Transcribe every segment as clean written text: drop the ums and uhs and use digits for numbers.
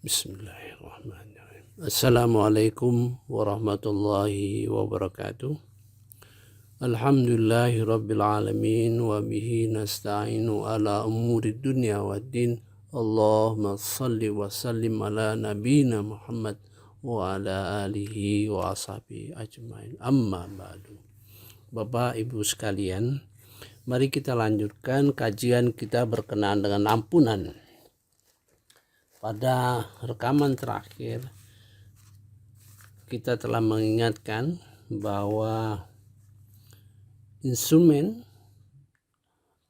Bismillahirrahmanirrahim. Assalamualaikum warahmatullahi wabarakatuh. Alhamdulillahi rabbil alamin wa bihi nasta'inu ala umuri dunya waddin. Allahumma salli wa sallim ala nabina Muhammad wa ala alihi wa ashabihi ajmain. Amma ba'du. Bapak Ibu sekalian, mari kita lanjutkan kajian kita berkenaan dengan ampunan. Pada rekaman terakhir kita telah mengingatkan bahwa instrumen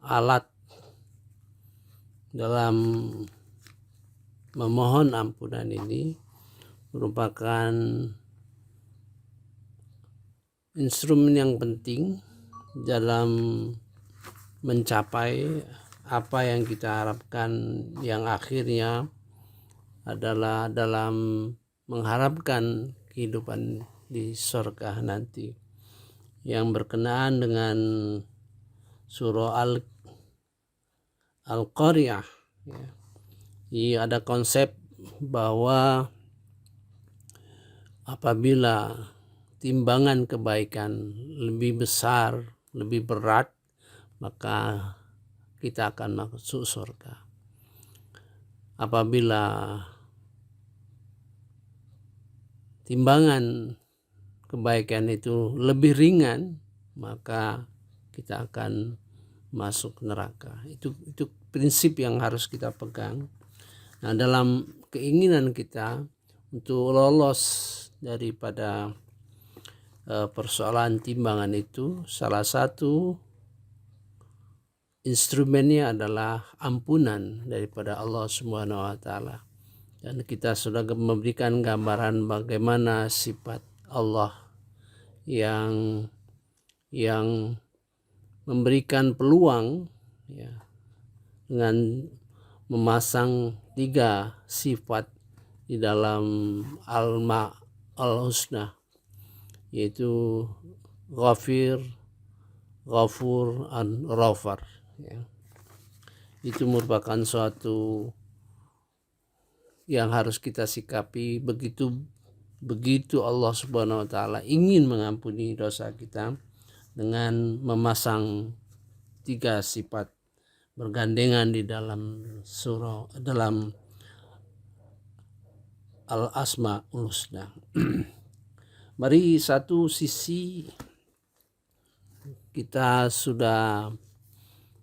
alat dalam memohon ampunan ini merupakan instrumen yang penting dalam mencapai apa yang kita harapkan, yang akhirnya adalah dalam mengharapkan kehidupan di surga nanti, yang berkenaan dengan surah Al-Qariyah. Jadi ada konsep bahwa apabila timbangan kebaikan lebih besar, lebih berat, maka kita akan masuk surga. Apabila timbangan kebaikan itu lebih ringan, maka kita akan masuk neraka. Itu prinsip yang harus kita pegang. Nah, dalam keinginan kita untuk lolos daripada persoalan timbangan itu, salah satu instrumennya adalah ampunan daripada Allah Subhanahu wa taala. Dan kita sudah memberikan gambaran bagaimana sifat Allah yang memberikan peluang, ya, dengan memasang 3 sifat di dalam Al-Husna, yaitu Ghafir, Ghafur, dan Ghafar. Ya. Itu merupakan suatu yang harus kita sikapi. Begitu Allah Subhanahu wa taala ingin mengampuni dosa kita dengan memasang 3 sifat bergandengan di dalam Al-Asmaul Husna. Mari satu sisi kita sudah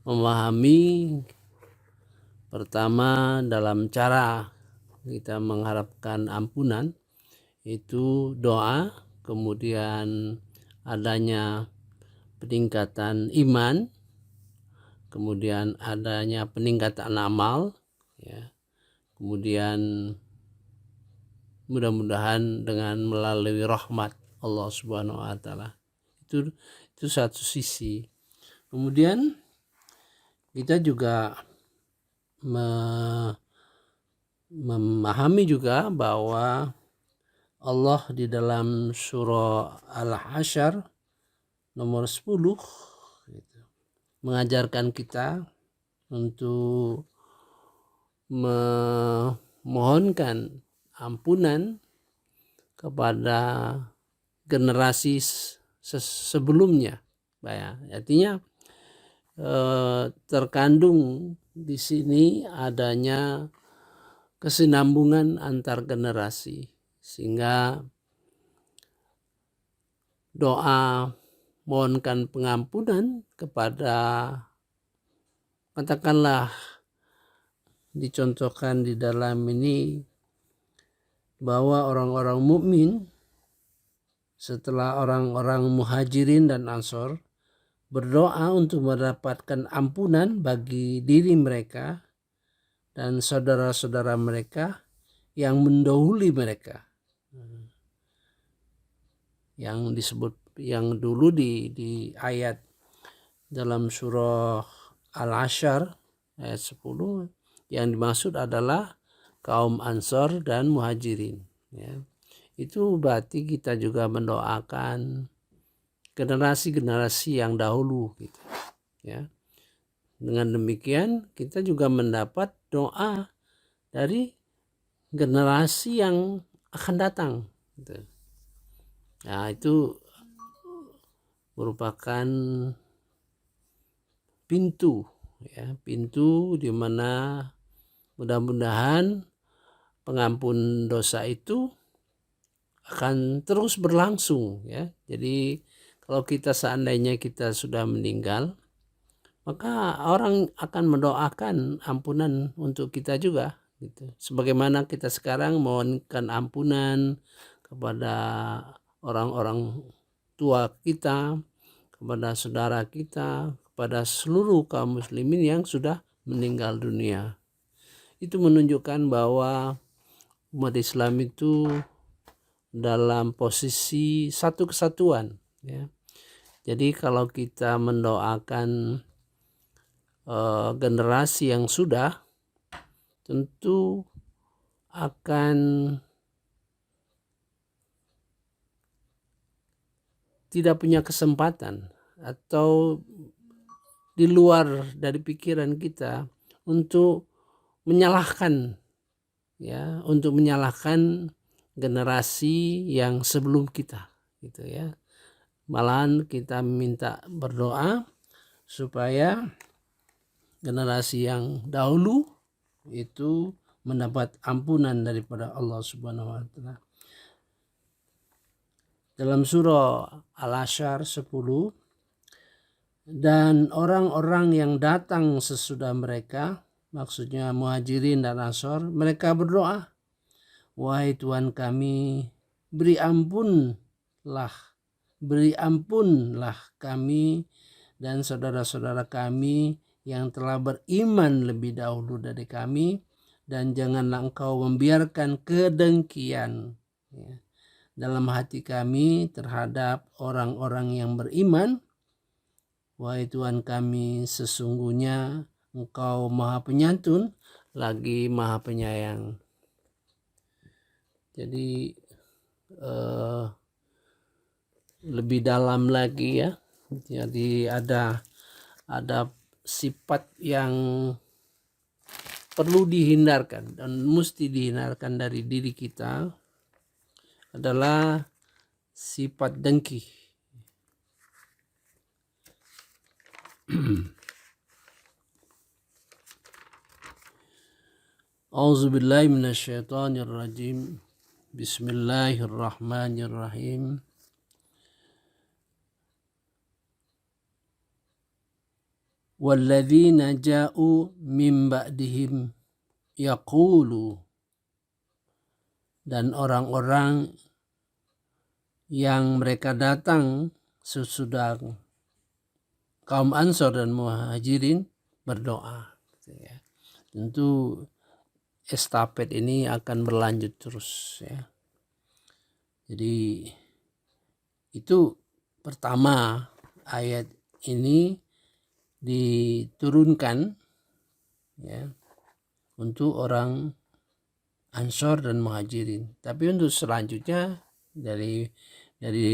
memahami, pertama dalam cara kita mengharapkan ampunan itu doa, kemudian adanya peningkatan iman, kemudian adanya peningkatan amal, ya. Kemudian mudah-mudahan dengan melalui rahmat Allah Subhanahu wa taala. Itu satu sisi. Kemudian kita juga memahami juga bahwa Allah di dalam surah Al-Hasyr nomor 10 mengajarkan kita untuk memohonkan ampunan kepada generasi sebelumnya. Artinya terkandung di sini adanya kesinambungan antar generasi, sehingga doa mohonkan pengampunan kepada, katakanlah dicontohkan di dalam ini bahwa orang-orang mukmin setelah orang-orang muhajirin dan ansor berdoa untuk mendapatkan ampunan bagi diri mereka dan saudara-saudara mereka yang mendahului mereka, yang disebut yang dulu di ayat dalam surah Al-Hasyr ayat 10, yang dimaksud adalah kaum Ansor dan Muhajirin, ya. Itu berarti kita juga mendoakan generasi-generasi yang dahulu, gitu, ya. Dengan demikian kita juga mendapat doa dari generasi yang akan datang gitu. Nah, itu merupakan pintu di mana mudah-mudahan pengampun dosa itu akan terus berlangsung ya. Jadi kalau kita seandainya kita sudah meninggal, maka orang akan mendoakan ampunan untuk kita juga gitu. Sebagaimana kita sekarang mohonkan ampunan kepada orang-orang tua kita, kepada saudara kita, kepada seluruh kaum muslimin yang sudah meninggal dunia. Itu menunjukkan bahwa umat Islam itu dalam posisi satu kesatuan ya. Jadi kalau kita mendoakan generasi yang sudah, tentu akan tidak punya kesempatan atau di luar dari pikiran kita untuk menyalahkan generasi yang sebelum kita gitu ya. Malahan kita minta berdoa supaya generasi yang dahulu itu mendapat ampunan daripada Allah Subhanahu wa taala. Dalam surah Al-Asyar 10, dan orang-orang yang datang sesudah mereka, maksudnya Muhajirin dan Ansor, mereka berdoa, wahai Tuhan kami, beri ampunlah kami dan saudara-saudara kami yang telah beriman lebih dahulu dari kami, dan janganlah Engkau membiarkan kedengkian dalam hati kami terhadap orang-orang yang beriman. Wahai Tuhan kami, sesungguhnya Engkau Maha Penyantun lagi Maha Penyayang. Jadi lebih dalam lagi ya. Jadi ada sifat yang perlu dihindarkan dan mesti dihindarkan dari diri kita adalah sifat dengki. A'udzubillahi minasyaitonirrajim. Bismillahirrahmanirrahim. Walladzina ja'u min ba'dihim yaqulu, dan orang-orang yang mereka datang sesudah kaum Ansor dan Muhajirin berdoa. Tentu estafet ini akan berlanjut terus ya. Jadi itu pertama ayat ini diturunkan ya untuk orang Ansor dan Muhajirin. Tapi untuk selanjutnya dari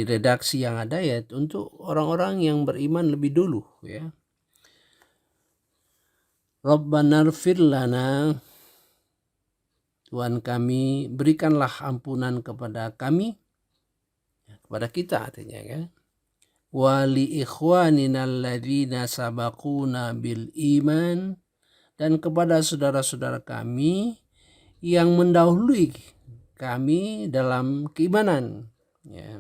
redaksi yang ada ya untuk orang-orang yang beriman lebih dulu ya. Rabbana ighfir lana, Tuhan kami berikanlah ampunan kepada kami, kepada kita artinya ya. Wa li ikhwanina alladzina sabaquna bil iman, dan kepada saudara-saudara kami yang mendahului kami dalam keimanan ya.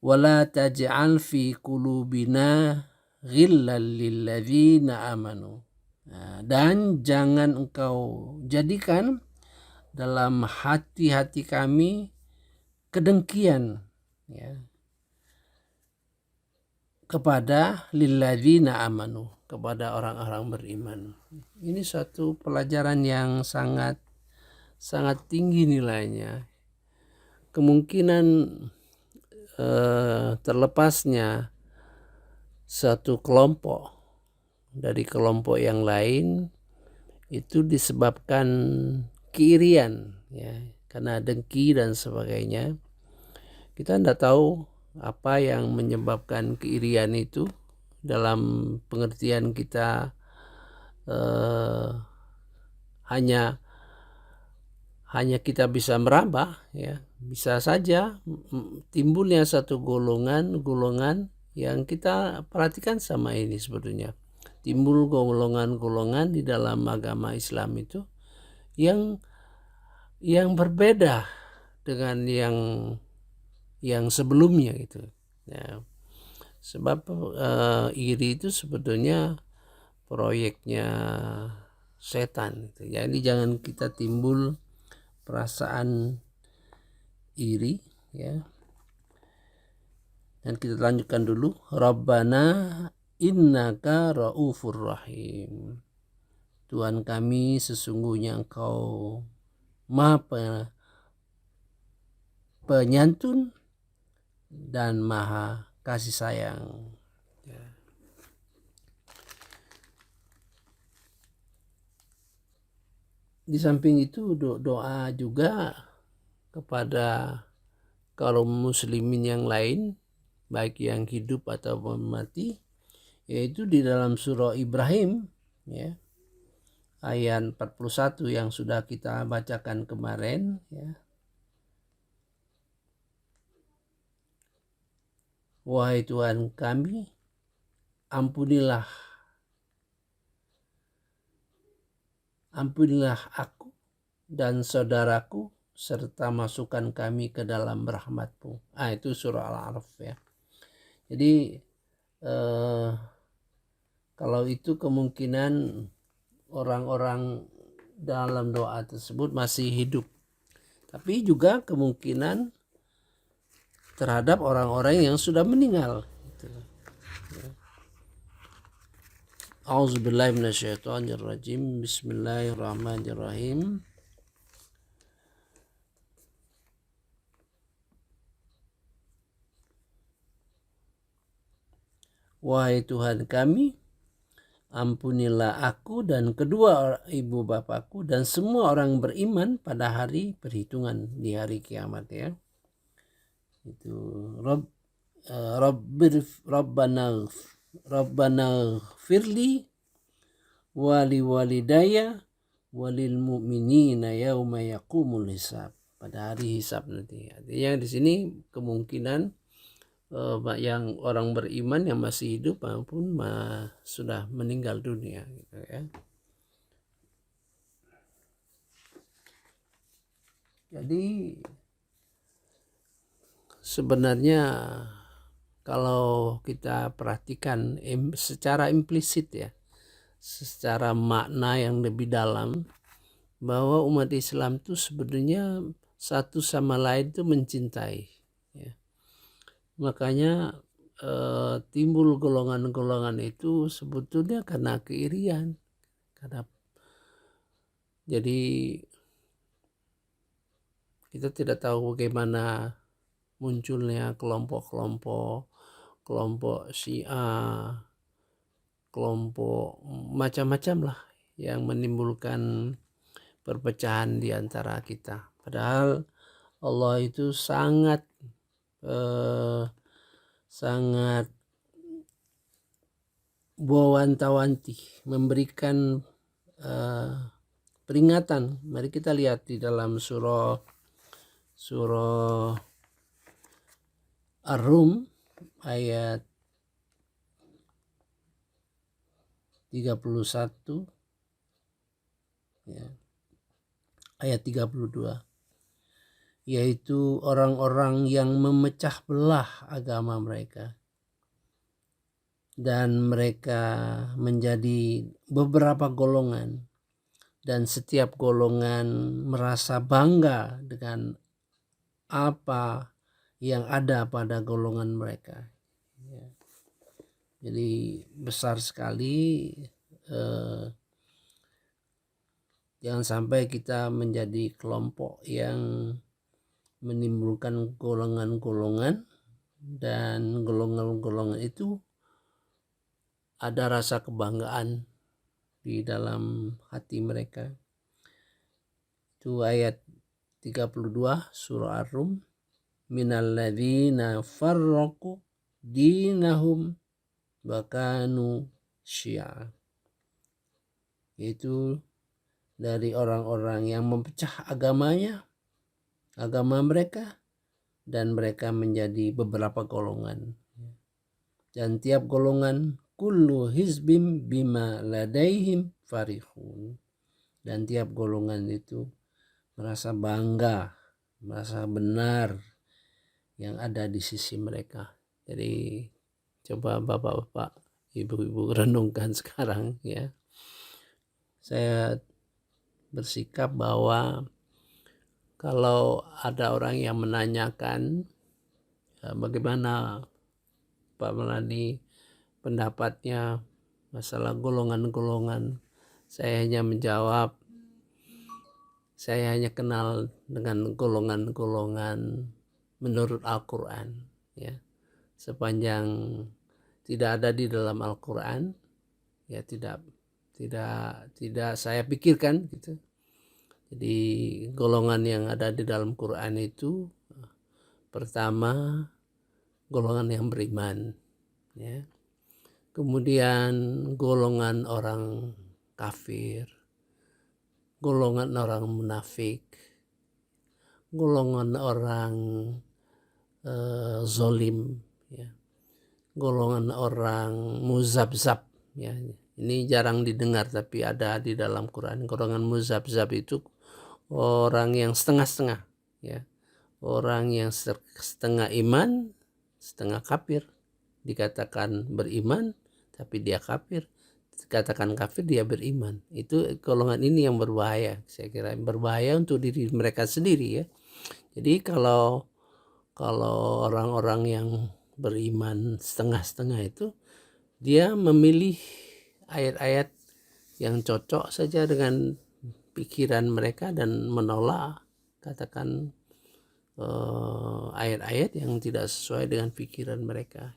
Wala taj'al fi qulubina ghillal lil ladzina amanu, dan jangan Engkau jadikan dalam hati-hati kami kedengkian ya, kepada lilladzina amanu, kepada orang-orang beriman. Ini suatu pelajaran yang sangat tinggi nilainya. Kemungkinan terlepasnya satu kelompok dari kelompok yang lain itu disebabkan keirian ya, karena dengki dan sebagainya. Kita tidak tahu apa yang menyebabkan keirian itu. Dalam pengertian kita hanya hanya kita bisa meraba, ya, bisa saja timbulnya satu golongan yang kita perhatikan sama ini sebetulnya. Timbul golongan-golongan di dalam agama Islam itu yang berbeda dengan yang sebelumnya gitu. Ya, sebab iri itu sebetulnya proyeknya setan. Jadi jangan kita timbul perasaan iri, ya. Dan kita lanjutkan dulu. Rabbana innaka raufur rahim. Tuhan kami, sesungguhnya Engkau Maha penyantun dan Maha kasih sayang. Ya. Di samping itu doa juga kepada kaum muslimin yang lain, baik yang hidup atau mati, yaitu di dalam surah Ibrahim, ya, ayat 41 yang sudah kita bacakan kemarin, ya. Wahai Tuhan kami, ampunilah aku dan saudaraku serta masukkan kami ke dalam rahmat-Mu. Itu surah Al-A'raf, ya. Jadi kalau itu kemungkinan orang-orang dalam doa tersebut masih hidup, tapi juga kemungkinan terhadap orang-orang yang sudah meninggal. A'udzubillahi minasyaitonirrajim. Bismillahirrahmanirrahim. Wahai Tuhan kami, ampunilah aku dan kedua ibu bapakku dan semua orang beriman pada hari perhitungan, di hari kiamat, ya. Itu Rabbana firli wali walidaya walil mu'minina yauma yaqumul hisab, pada hari hisab nanti. Artinya di sini kemungkinan yang orang beriman yang masih hidup maupun sudah meninggal dunia, gitu, ya. Jadi sebenarnya kalau kita perhatikan secara implisit, ya, secara makna yang lebih dalam, bahwa umat Islam itu sebenarnya satu sama lain itu mencintai, ya. Makanya timbul golongan-golongan itu sebetulnya karena keirian. Jadi kita tidak tahu bagaimana munculnya kelompok Syiah, kelompok macam-macam lah yang menimbulkan perpecahan di antara kita. Padahal Allah itu sangat wanti memberikan peringatan. Mari kita lihat di dalam surah Ar-Rum ayat 31, ya, ayat 32, yaitu orang-orang yang memecah belah agama mereka dan mereka menjadi beberapa golongan, dan setiap golongan merasa bangga dengan apa yang ada pada golongan mereka, ya. Jadi besar sekali, jangan sampai kita menjadi kelompok yang menimbulkan golongan-golongan, dan golongan-golongan itu ada rasa kebanggaan di dalam hati mereka. Itu ayat 32 surah Ar-Rum. Minalladzina farraqu dinahum wa kanu syi'a. Yaitu dari orang-orang yang memecah agama mereka, dan mereka menjadi beberapa golongan. Dan tiap golongan, kullu hizbim bima ladaihim farihun. Dan tiap golongan itu merasa bangga, merasa benar yang ada di sisi mereka. Jadi coba bapak-bapak, ibu-ibu renungkan sekarang ya. Saya bersikap bahwa kalau ada orang yang menanyakan bagaimana Pak Melani pendapatnya masalah golongan-golongan, saya hanya menjawab, saya hanya kenal dengan golongan-golongan menurut Al-Quran ya. Sepanjang tidak ada di dalam Al-Quran ya tidak saya pikirkan gitu. Jadi golongan yang ada di dalam Quran itu pertama golongan yang beriman ya. Kemudian golongan orang kafir, golongan orang munafik, golongan orang zolim ya, golongan orang muzabzab ya. Ini jarang didengar tapi ada di dalam Quran. Golongan muzabzab itu orang yang setengah-setengah ya, orang yang setengah iman setengah kafir. Dikatakan beriman tapi dia kafir, dikatakan kafir dia beriman. Itu golongan ini yang berbahaya, saya kira berbahaya untuk diri mereka sendiri ya. Jadi kalau orang-orang yang beriman setengah-setengah itu, dia memilih ayat-ayat yang cocok saja dengan pikiran mereka dan menolak katakan ayat-ayat yang tidak sesuai dengan pikiran mereka.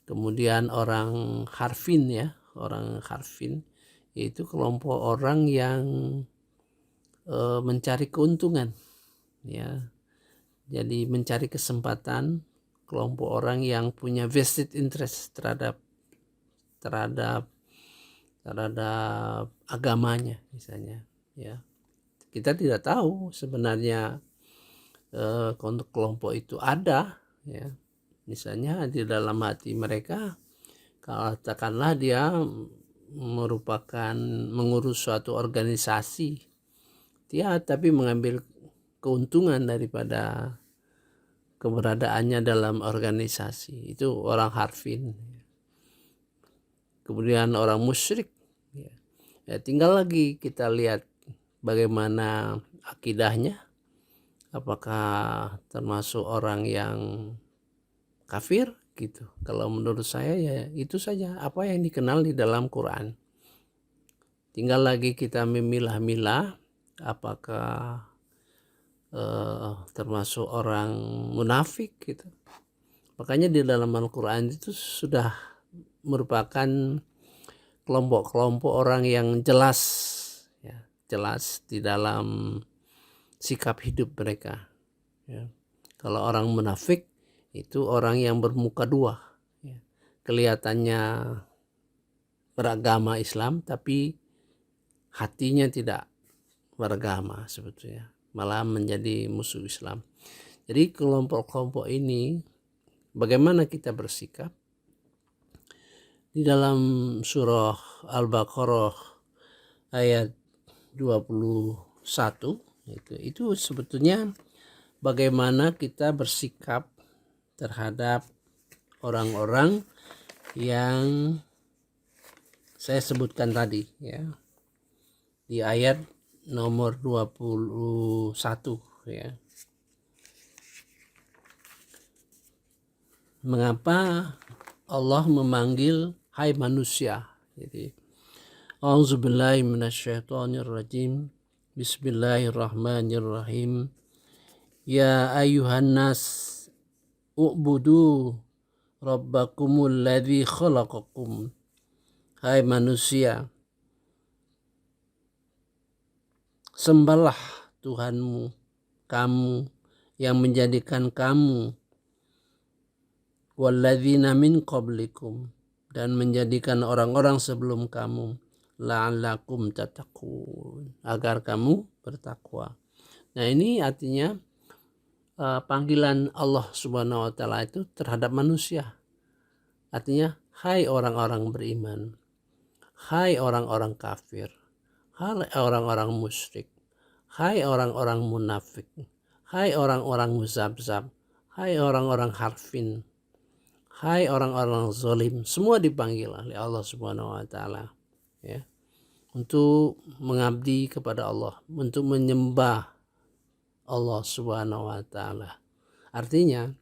Kemudian orang harfin ya, orang harfin yaitu kelompok orang yang mencari keuntungan ya. Jadi mencari kesempatan, kelompok orang yang punya vested interest terhadap agamanya misalnya ya. Kita tidak tahu sebenarnya kelompok itu ada ya. Misalnya di dalam hati mereka katakanlah dia merupakan mengurus suatu organisasi dia, tapi mengambil keuntungan daripada keberadaannya dalam organisasi, itu orang harfin. Kemudian orang musyrik ya, tinggal lagi kita lihat bagaimana akidahnya, apakah termasuk orang yang kafir gitu. Kalau menurut saya ya itu saja apa yang dikenal di dalam Quran. Tinggal lagi kita memilah-milah apakah termasuk orang munafik gitu. Makanya di dalam Al-Quran itu sudah merupakan kelompok-kelompok orang yang jelas ya, jelas di dalam sikap hidup mereka ya. Kalau orang munafik itu orang yang bermuka dua ya. Kelihatannya beragama Islam tapi hatinya tidak beragama sebetulnya, malah menjadi musuh Islam. Jadi kelompok-kelompok ini bagaimana kita bersikap? Di dalam surah Al-Baqarah ayat 21 itu sebetulnya bagaimana kita bersikap terhadap orang-orang yang saya sebutkan tadi ya. Di ayat nomor 21 ya. Mengapa Allah memanggil hai manusia? Jadi A'udzubillahi minasyaitonirrajim. Bismillahirrahmanirrahim. Ya ayuhan nas u'budu rabbakumul ladzi khalaqakum. Hai manusia, sembahlah Tuhanmu, kamu yang menjadikan kamu, walladzina min qablikum, dan menjadikan orang-orang sebelum kamu, la'allakum tattaqun, agar kamu bertakwa. Nah, ini artinya panggilan Allah Subhanahu wa taala itu terhadap manusia. Artinya, hai orang-orang beriman, hai orang-orang kafir, hai orang-orang musyrik, hai orang-orang munafik, hai orang-orang muzabzab, hai orang-orang harfin, hai orang-orang zalim, semua dipanggil oleh Allah Subhanahu wa taala, ya, untuk mengabdi kepada Allah, untuk menyembah Allah Subhanahu wa taala. Artinya,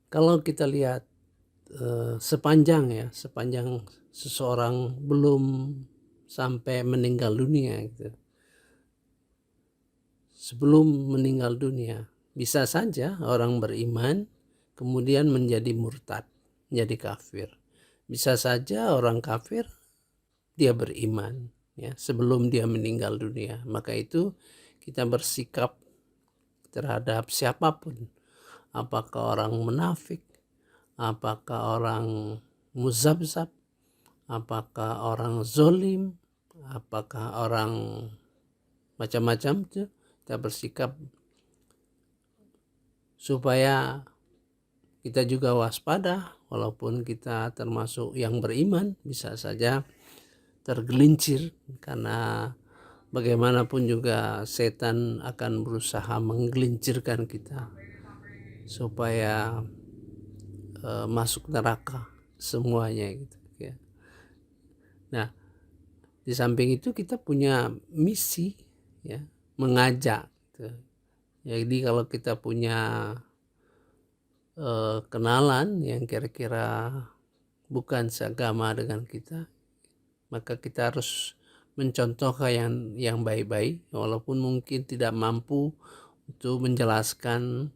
kalau kita lihat sepanjang seseorang belum sampai meninggal dunia gitu. Sebelum meninggal dunia, bisa saja orang beriman kemudian menjadi murtad, menjadi kafir. Bisa saja orang kafir dia beriman, ya, sebelum dia meninggal dunia. Maka itu kita bersikap terhadap siapapun, apakah orang munafik, apakah orang muzabzab, apakah orang zolim, apakah orang macam-macam itu, kita bersikap supaya kita juga waspada, walaupun kita termasuk yang beriman, bisa saja tergelincir, karena bagaimanapun juga setan akan berusaha menggelincirkan kita supaya masuk neraka semuanya gitu ya. Nah, di samping itu kita punya misi, ya, mengajak gitu. Jadi kalau kita punya kenalan yang kira-kira bukan seagama dengan kita, maka kita harus mencontohkan yang baik-baik, walaupun mungkin tidak mampu untuk menjelaskan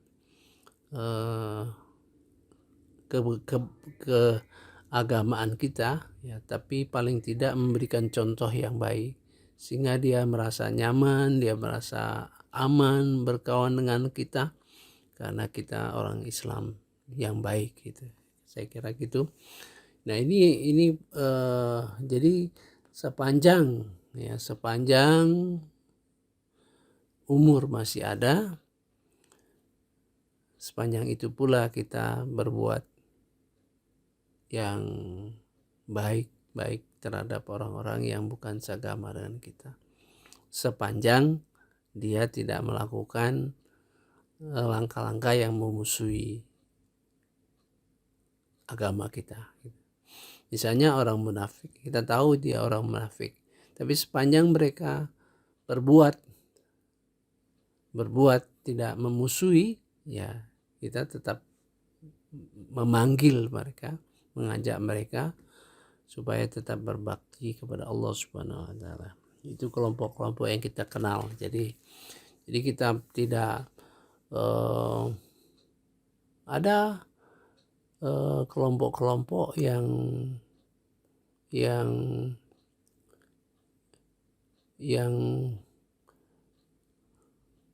keagamaan kita, ya, tapi paling tidak memberikan contoh yang baik sehingga dia merasa nyaman, dia merasa aman berkawan dengan kita karena kita orang Islam yang baik gitu. Saya kira gitu. Nah, ini jadi sepanjang umur masih ada, sepanjang itu pula kita berbuat yang baik terhadap orang-orang yang bukan seagama dengan kita, sepanjang dia tidak melakukan langkah-langkah yang memusuhi agama kita. Misalnya orang munafik, kita tahu dia orang munafik, tapi sepanjang mereka berbuat tidak memusuhi, ya kita tetap memanggil mereka, mengajak mereka supaya tetap berbakti kepada Allah Subhanahu wa taala. Itu kelompok-kelompok yang kita kenal. Jadi kita tidak ada kelompok-kelompok yang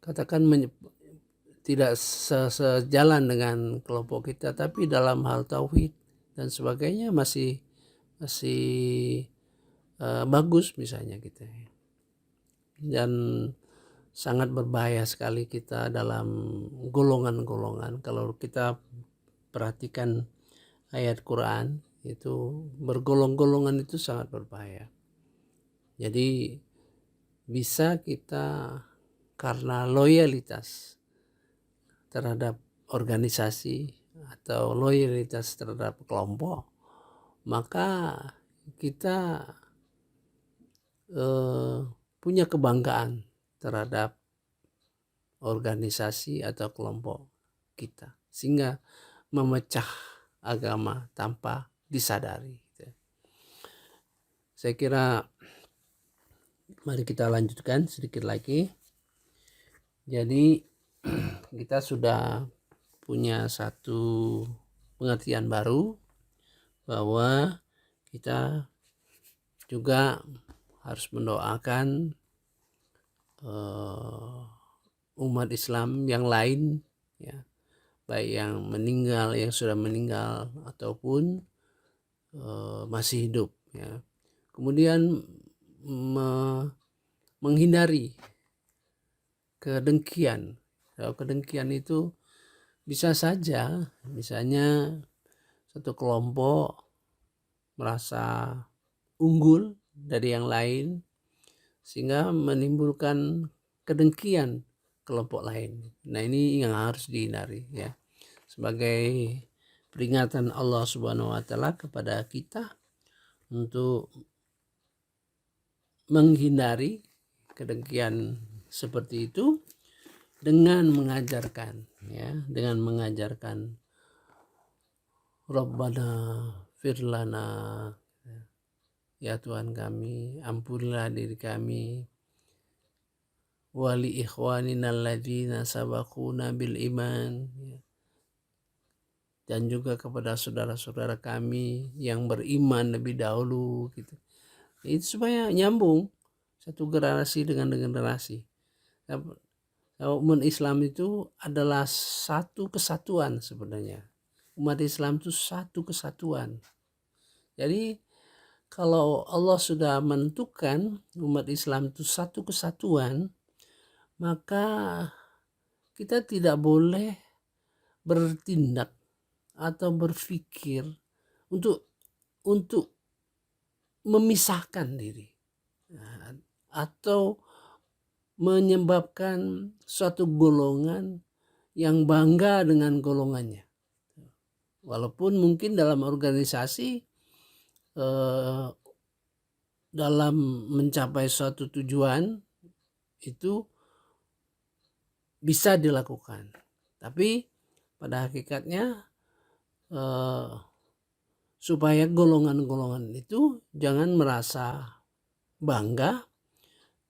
katakan tidak sejalan dengan kelompok kita, tapi dalam hal tauhid dan sebagainya masih bagus misalnya kita. Dan sangat berbahaya sekali kita dalam golongan-golongan. Kalau kita perhatikan ayat Quran, itu bergolong-golongan itu sangat berbahaya. Jadi bisa kita karena loyalitas terhadap organisasi atau loyalitas terhadap kelompok, maka kita punya kebanggaan terhadap organisasi atau kelompok kita, sehingga memecah agama tanpa disadari. Saya kira mari kita lanjutkan sedikit lagi. Jadi kita sudah punya satu pengertian baru bahwa kita juga harus mendoakan umat Islam yang lain, ya, baik yang meninggal, yang sudah meninggal, ataupun masih hidup, ya. Kemudian menghindari kedengkian. Kalau kedengkian itu bisa saja, misalnya satu kelompok merasa unggul dari yang lain sehingga menimbulkan kedengkian kelompok lain. Nah, ini yang harus dihindari, ya. Sebagai peringatan Allah Subhanahu wa taala kepada kita untuk menghindari kedengkian seperti itu dengan mengajarkan, ya, dengan mengajarkan Rabbana firlana, ya Tuhan kami, ampunilah diri kami, wali ikhwanina alladzina sabaquna bil iman, ya. Dan juga kepada saudara-saudara kami yang beriman lebih dahulu, gitu. Itu supaya nyambung satu generasi dengan generasi. Umat Islam itu adalah satu kesatuan sebenarnya. Umat Islam itu satu kesatuan. Jadi kalau Allah sudah menentukan umat Islam itu satu kesatuan, maka kita tidak boleh bertindak atau berpikir untuk memisahkan diri, atau menyebabkan suatu golongan yang bangga dengan golongannya. Walaupun mungkin dalam organisasi dalam mencapai suatu tujuan itu bisa dilakukan, tapi pada hakikatnya supaya golongan-golongan itu jangan merasa bangga,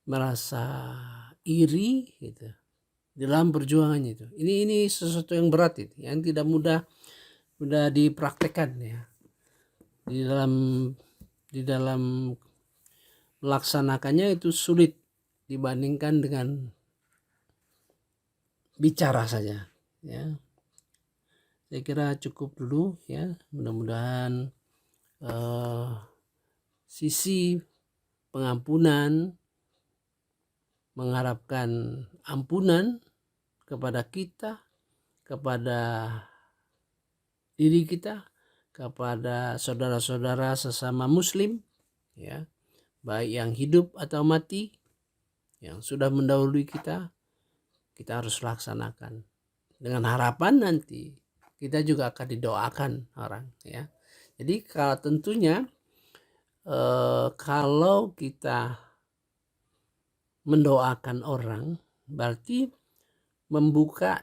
merasa iri, gitu, dalam perjuangannya itu. Ini sesuatu yang berat itu, yang tidak mudah dipraktekkan, ya. Di dalam melaksanakannya itu sulit dibandingkan dengan bicara saja, ya. Saya kira cukup dulu, ya. Mudah-mudahan sisi pengampunan, mengharapkan ampunan kepada kita, kepada diri kita, kepada saudara-saudara sesama muslim, ya, baik yang hidup atau mati, yang sudah mendahului kita harus laksanakan dengan harapan nanti kita juga akan didoakan orang, ya. Jadi tentunya kalau kita mendoakan orang berarti membuka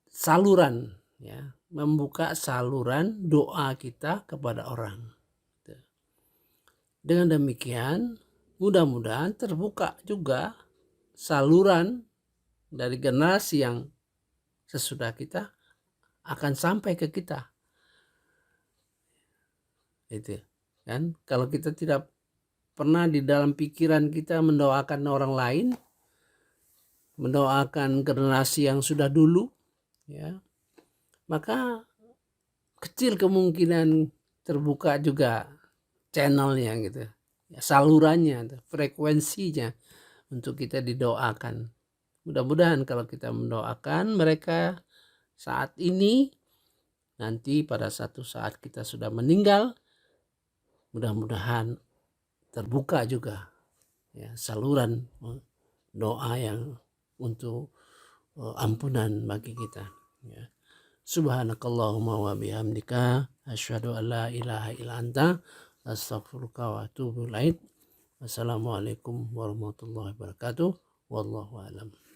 saluran, ya, membuka saluran doa kita kepada orang. Dengan demikian mudah-mudahan terbuka juga saluran dari generasi yang sesudah kita akan sampai ke kita. Itu kan, kalau kita tidak pernah di dalam pikiran kita mendoakan orang lain, mendoakan generasi yang sudah dulu, ya, maka kecil kemungkinan terbuka juga channelnya, gitu, ya, salurannya, frekuensinya untuk kita didoakan. Mudah-mudahan kalau kita mendoakan mereka saat ini, nanti pada satu saat kita sudah meninggal, mudah-mudahan terbuka juga, ya, saluran doa yang untuk ampunan bagi kita, ya. Subhanakallahumma wa bihamdika asyhadu an la ilaha illa anta astaghfiruka wa atubu ilaik. Wassalamualaikum warahmatullahi wabarakatuh. Wallahu a'lam.